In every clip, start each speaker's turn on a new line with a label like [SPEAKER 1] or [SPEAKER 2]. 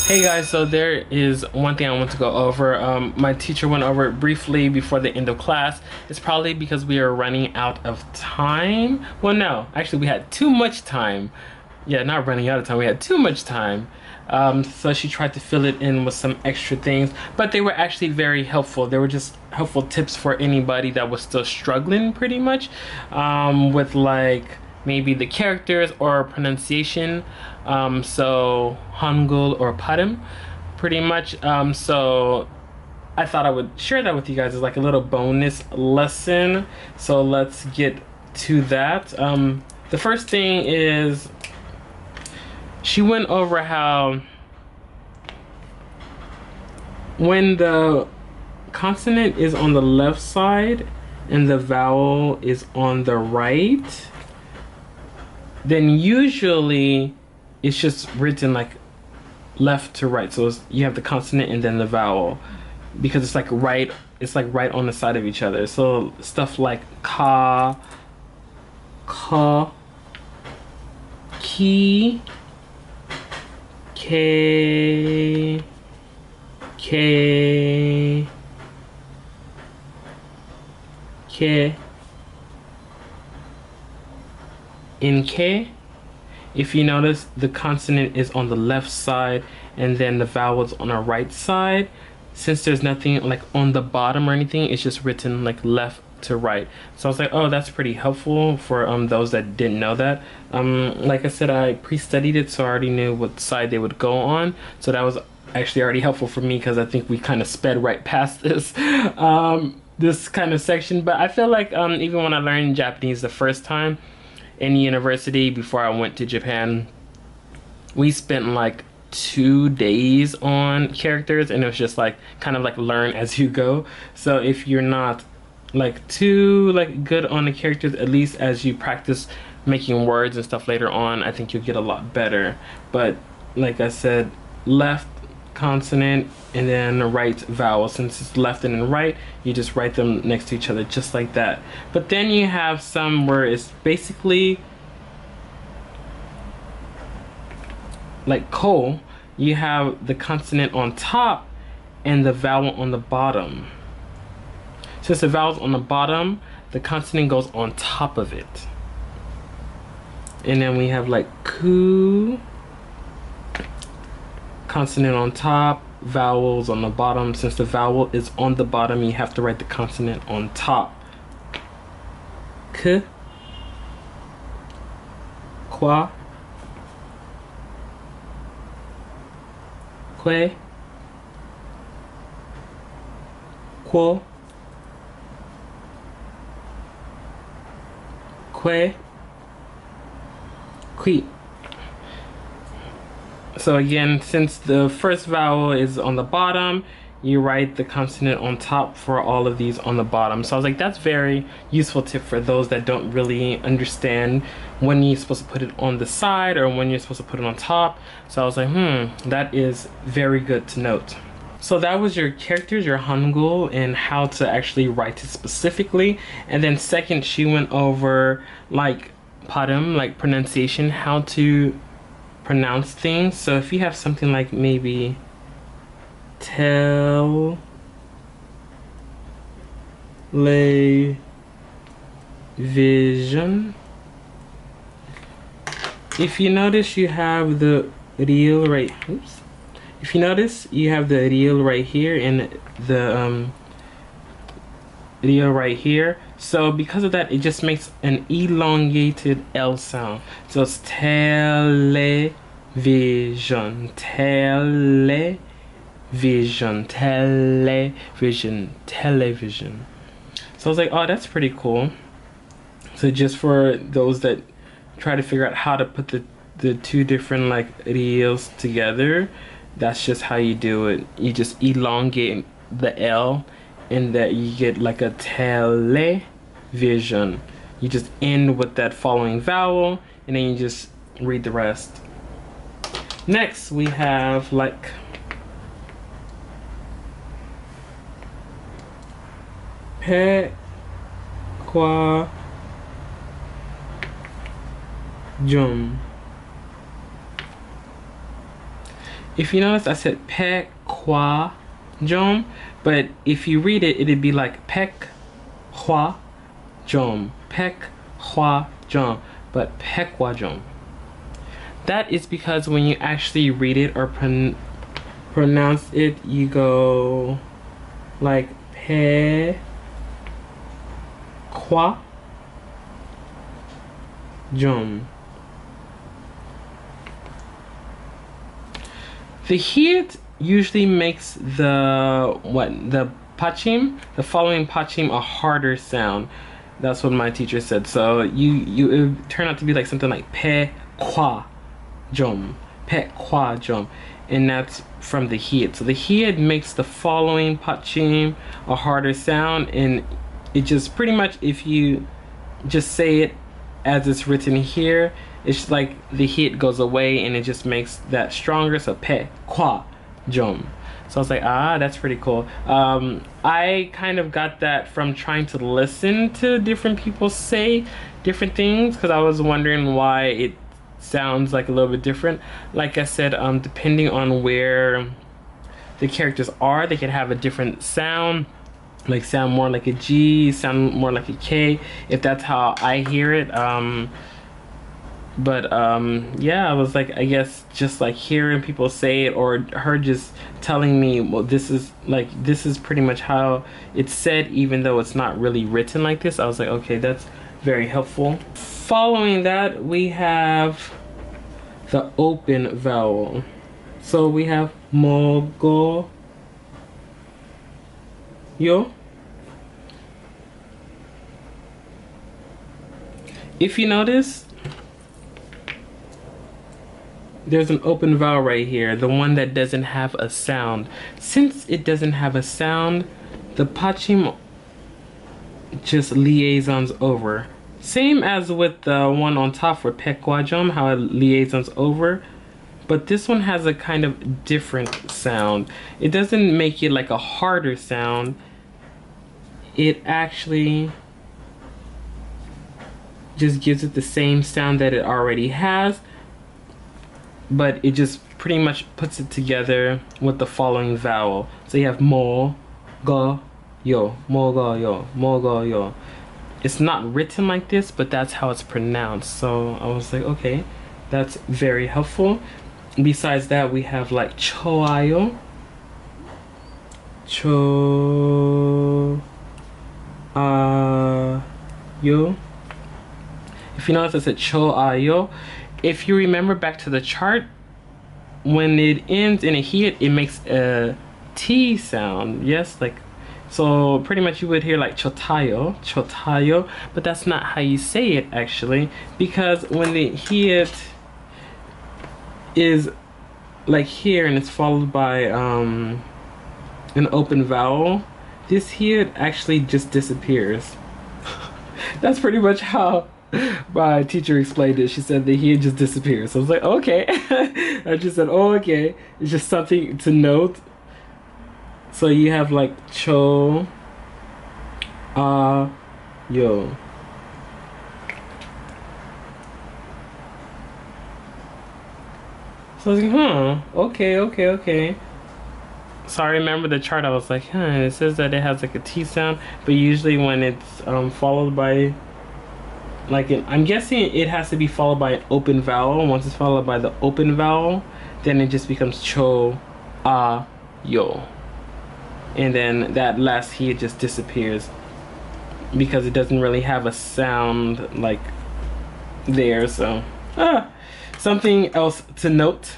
[SPEAKER 1] Hey guys, so there is one thing I want to go over. My teacher went over it briefly before the end of class. It's probably because we are running out of time. Well, no, actually we had too much time. Yeah, not running out of time, we had too much time. So she tried to fill it in with some extra things, but they were actually very helpful. They were just helpful tips for anybody that was still struggling pretty much with like maybe the characters or pronunciation. So Hangul or Padam pretty much. So I thought I would share that with you guys as like a little bonus lesson. So let's get to that. The first thing is she went over how when the consonant is on the left side and the vowel is on the right, then usually it's just written like left to right. So you have the consonant and then the vowel because it's like right on the side of each other. So stuff like ka, ka, ki, K, K, K, in K, if you notice, the consonant is on the left side and then the vowel's on the right side. Since there's nothing like on the bottom or anything, it's just written like left to right. So I was like, oh, that's pretty helpful for those that didn't know that. Like I said, I pre-studied it, so I already knew what side they would go on. So that was actually already helpful for me because I think we kind of sped right past this this kind of section. But I feel like even when I learned Japanese the first time in university before I went to Japan, we spent like 2 days on characters, and it was just like kind of like learn as you go. So if you're not like too like good on the characters, at least as you practice making words and stuff later on, I think you'll get a lot better. But like I said, left consonant and then right vowel. Since it's left and then right, you just write them next to each other just like that. But then you have some where it's basically like ko, you have the consonant on top and the vowel on the bottom. Since the vowel's on the bottom, the consonant goes on top of it. And then we have like ku, consonant on top, vowels on the bottom. Since the vowel is on the bottom, you have to write the consonant on top. K, kwa, kwe, kwo, kwe, qui. So again, since the first vowel is on the bottom, you write the consonant on top for all of these on the bottom. So I was like, that's very useful tip for those that don't really understand when you're supposed to put it on the side or when you're supposed to put it on top. So I was like, that is very good to note. So that was your characters, your Hangul, and how to actually write it specifically. And then second, she went over like padam, like pronunciation, how to pronounce things. So if you have something like maybe television, if you notice you have the real right, oops. If you notice, you have the real right here and the real right here. So because of that, it just makes an elongated L sound. So it's television, television, television, television. So I was like, oh, that's pretty cool. So just for those that try to figure out how to put the two different like reels together, that's just how you do it. You just elongate the L and that you get like a television. You just end with that following vowel and then you just read the rest. Next we have like pe, qua, jum. If you notice, I said pe kwa jom, but if you read it, it'd be like pek hwa jom, pek hwa jom, but pekwa jom. That is because when you actually read it or pronounce it, you go like pe kwa jom. The hit usually makes the pachim, the following pachim, a harder sound. That's what my teacher said. So it would turn out to be like something like pe kwa jom, pe kwa jom, and that's from the hit. So the hit makes the following pachim a harder sound, and it just pretty much, if you just say it as it's written here, it's like the hit goes away and it just makes that stronger. So pe kwa jom. So I was like, ah, that's pretty cool. I kind of got that from trying to listen to different people say different things, because I was wondering why it sounds like a little bit different. Like I said, depending on where the characters are, they can have a different sound, like sound more like a G, sound more like a K, if that's how I hear it. Yeah, I was like, I guess just like hearing people say it, or her just telling me, well, this is pretty much how it's said, even though it's not really written like this. I was like, okay, that's very helpful. Following that, we have the open vowel. So we have mogo yo. If you notice, there's an open vowel right here, the one that doesn't have a sound. Since it doesn't have a sound, the pachim just liaisons over. Same as with the one on top for pekwajom, how it liaisons over. But this one has a kind of different sound. It doesn't make it like a harder sound. It actually just gives it the same sound that it already has, but it just pretty much puts it together with the following vowel. So you have mo, go, yo, mo, go, yo, mo, go, yo. It's not written like this, but that's how it's pronounced. So I was like, okay, that's very helpful. Besides that, we have like choayo, yo. If you notice, I said choayo. If you remember back to the chart, when it ends in a hit, it makes a T sound. Yes, like, so pretty much you would hear like chotayo, chotayo, but that's not how you say it actually, because when the hit is like here and it's followed by an open vowel, this hit actually just disappears. That's pretty much how my teacher explained it. She said that he just disappears. So I was like, okay. I just said, oh, okay. It's just something to note. So you have like cho, yo. So I was like, huh, okay. So I remember the chart, I was like, huh, it says that it has like a T sound, but usually when it's followed by like I'm guessing it has to be followed by an open vowel. Once it's followed by the open vowel, then it just becomes cho, yo. And then that last he just disappears because it doesn't really have a sound like there. So something else to note.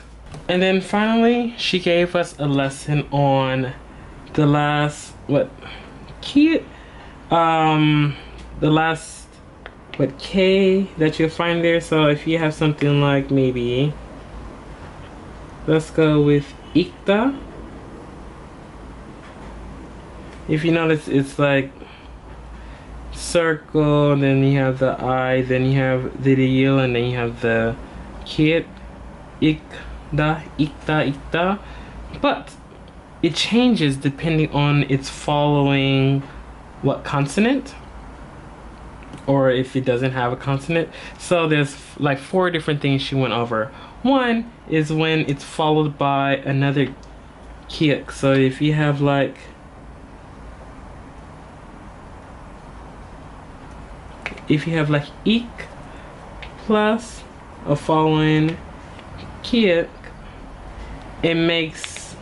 [SPEAKER 1] And then finally, she gave us a lesson on the last the last K that you'll find there. So if you have something like, maybe let's go with ikta. If you notice, it's like circle, then you have the I, then you have the real, and then you have the kit, ikda, ikta. But it changes depending on its following what consonant, or if it doesn't have a consonant. So there's like 4 different things she went over. One is when it's followed by another kick. So if you have like ik plus a following kick, it makes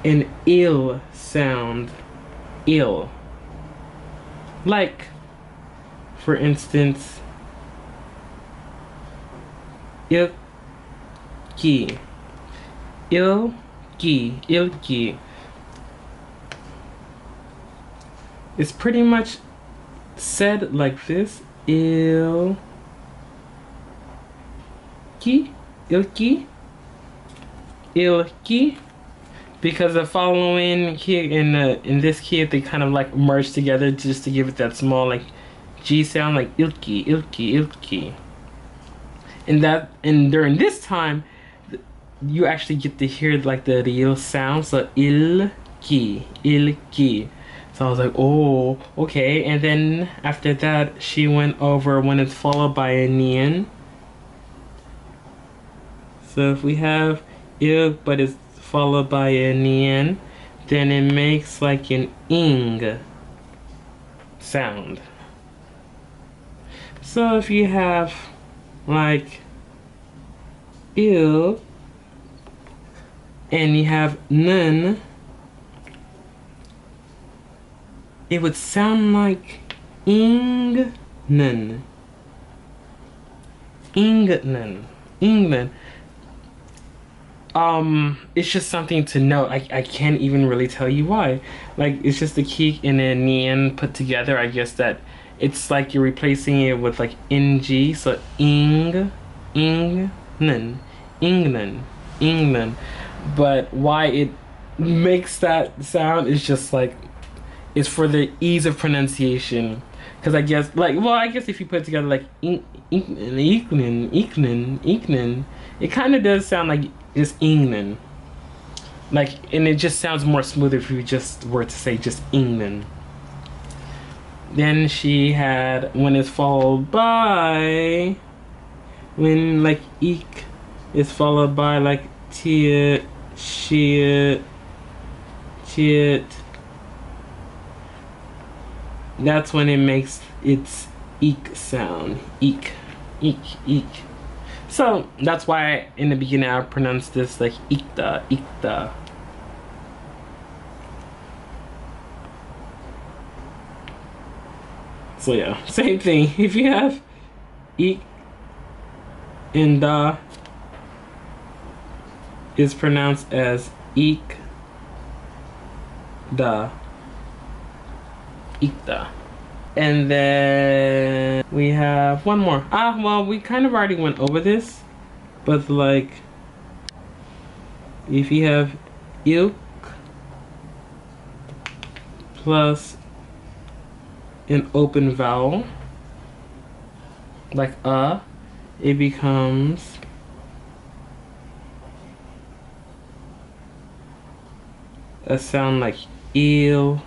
[SPEAKER 1] an ill sound. Ill. Like, for instance, ilki. Ilki. It's pretty much said like this. Ilki. Because the following key in this key, they kind of like merge together just to give it that small like G sound, like ilki. And during this time, you actually get to hear like the real sound. So ilki. So I was like, oh, okay. And then after that, she went over when it's followed by a nian. So if we have il, but it's followed by a nian, then it makes like an ing sound. So if you have like il and you have nun, it would sound like ing nun. It's just something to note. I can't even really tell you why. Like, it's just a key and a nian put together. I guess that it's like you're replacing it with like ng. So ing nun. But why it makes that sound is just like, it's for the ease of pronunciation. Because I guess, like, well, I guess if you put it together like iknen, it kind of does sound like it's ingnen. Like, and it just sounds more smooth if you just were to say just ingnen. Then she had when it's followed by, when like ik is followed by like tiet, shiet, chit. That's when it makes its eek sound. Eek. So that's why in the beginning I pronounced this like ikta. So yeah, same thing. If you have ik and da, is pronounced as ik da. Ikta. And then we have one more. Well, we kind of already went over this, but like if you have ilk plus an open vowel like it becomes a sound like il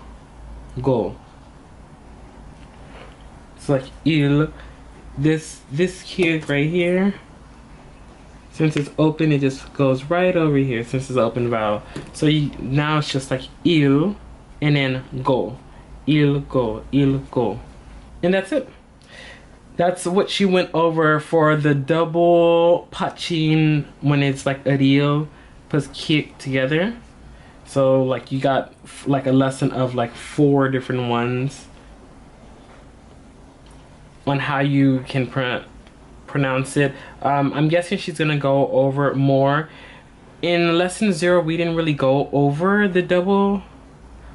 [SPEAKER 1] go. It's like il. This kid right here, since it's open, it just goes right over here since it's an open vowel. So now it's just like il and then go. Il go. And that's it. That's what she went over for the double pachin when it's like ariel plus kick together. So like you got like a lesson of like 4 different ones on how you can pronounce it. I'm guessing she's gonna go over more. In lesson 0, we didn't really go over the double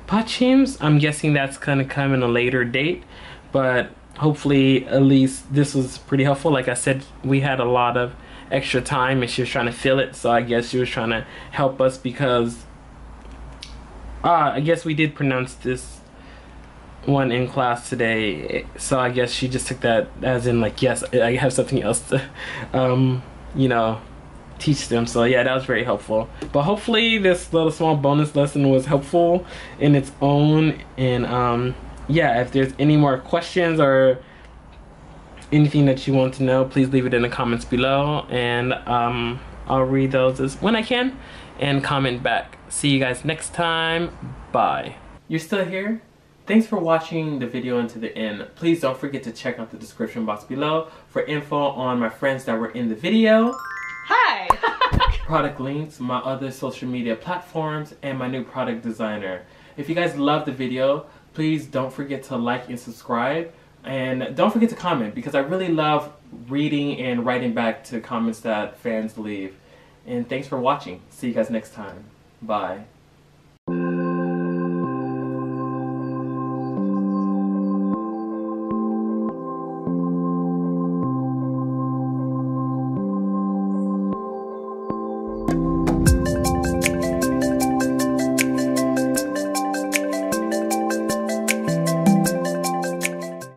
[SPEAKER 1] pachims. I'm guessing that's gonna come in a later date, but hopefully at least this was pretty helpful. Like I said, we had a lot of extra time and she was trying to fill it, so I guess she was trying to help us because I guess we did pronounce this one in class today, so I guess she just took that as in like, yes, I have something else to you know, teach them. So yeah, that was very helpful. But hopefully this little small bonus lesson was helpful in its own. And yeah, if there's any more questions or anything that you want to know, please leave it in the comments below, and I'll read those when I can and comment back. See you guys next time. Bye. You're still here? Thanks for watching the video until the end. Please don't forget to check out the description box below for info on my friends that were in the video.
[SPEAKER 2] Hi!
[SPEAKER 1] Product links, my other social media platforms, and my new product designer. If you guys love the video, please don't forget to like and subscribe. And don't forget to comment, because I really love reading and writing back to comments that fans leave. And thanks for watching. See you guys next time. Bye.